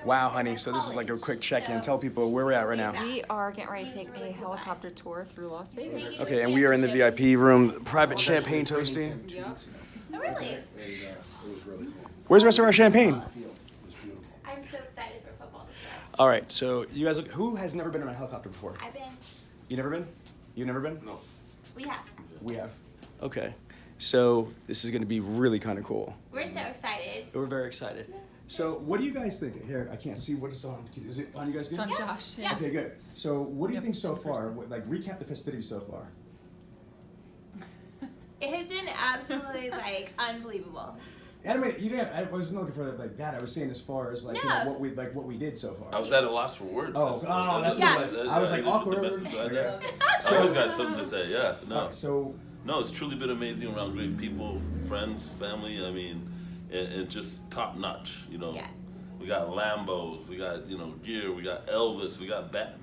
Wow, honey, so this is like a quick check-in. Tell people where we're at right now. We are getting ready to take a helicopter tour through Las Vegas. Okay, and we are in the VIP room, private champagne toasting. Yep. Oh, really? Where's the rest of our champagne? I'm so excited for football to start. All right, so you guys, who has never been in a helicopter before? I've been. You never been? You never been? No. We have. We have. Okay, so this is going to be really kind of cool. We're so excited. We're very excited. So what do you guys think? Here, I can't see what it's on. Is it on you guys good? It's on Josh. Yeah. Okay, good. So what do you think so far? Like, recap the festivities so far. It has been absolutely unbelievable. I mean, you didn't. I wasn't looking for like that. I was saying as far as like, No. what we did so far. I was at a loss for words. Oh, that's Yeah. what it was. I was like awkward. I So- always got something to say. Yeah. No. So No, it's truly been amazing around great people, friends, family. I mean, and just top notch. You know. Yeah. We got Lambos. We got gear. We got Elvis. We got Bat.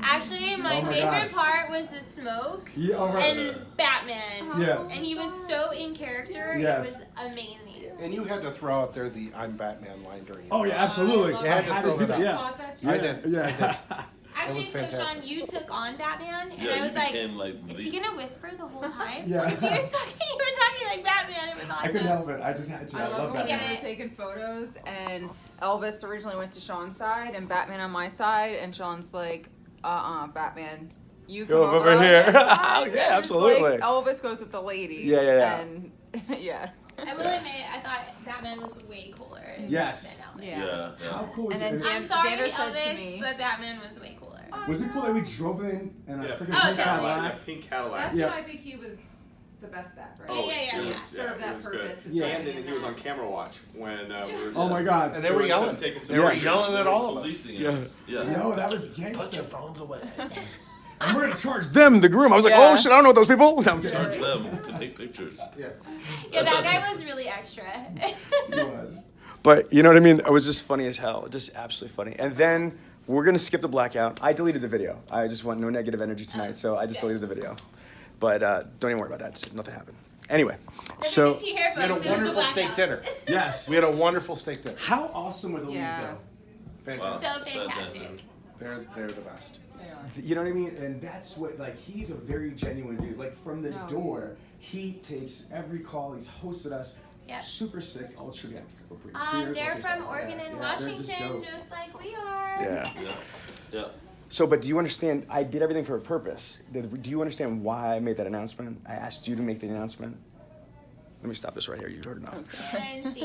Actually, my Oh my favorite God. part was the smoke yeah, all right. and Batman. Yeah. And he was so in character. Yes. It was amazing. And you had to throw out there the "I'm Batman" line during it. Oh yeah, absolutely. I You had to I throw had to do that that. out. Yeah. I did. Yeah. Actually, was so fantastic. Sean, you took on Batman, and Yeah, I you was like, became, like, is the- he gonna whisper the whole time? Yeah. Because you were talking like Batman. It was awesome. I couldn't help it. I just had to. I love when we Batman. were taking photos, and Elvis originally went to Sean's side, and Batman on my side, and Sean's like, Batman, you come Go over on here. this side." Yeah, And it's absolutely. Like, Elvis goes with the ladies. Yeah, yeah, yeah. And yeah. I will admit, I thought Batman was way cooler. Yes. Than Elvis. Yeah. Yeah. How cool is And it? then I'm sorry, Xander said to Elvis, me- but Batman was way cooler. Was it cool that we drove in a freaking Oh, pink totally. Cadillac? Pink Cadillac. That's Yeah. why I think he was the best at, right? Yeah, yeah, it yeah. was- Serve it that was purpose. good. of Yeah. And driving then in he was that. on camera watch when we were. Oh my God. And they were yelling. Taking some They were pictures. yelling at all of us. Policing Yeah. us. Yeah. Yo, that was Put your gangster. phones away. And we're gonna charge them, the groom. I was like, Yeah. oh shit, I don't know those people. No, I'm Charge kidding. them to take pictures. Yeah, that guy was really extra. He was. But you know what I mean? It was just funny as hell. Just absolutely funny. And then we're gonna skip the blackout. I deleted the video. I just want no negative energy tonight, so I just good. deleted the video. But don't even worry about that. Just nothing happened. Anyway, So, so you hear We had a folks, it was wonderful steak blackout. dinner. yes. We had a wonderful steak dinner. How awesome were the leaves Yeah. though? Wow. Fantastic. So fantastic. They're the best. You know what I mean? And that's what, like, he's a very genuine dude. Like, from the No, door, he takes every call. He's hosted us. Yep. Super sick. Ultra yeah, Britney Spears, They're also from stuff. Oregon Yeah, and yeah, they're just Washington, dope. just like we are. Yeah. Yeah. Yeah. So, but do you understand? I did everything for a purpose. Do you understand why I made that announcement? I asked you to make the announcement. Let me stop this right here. You heard enough. And see.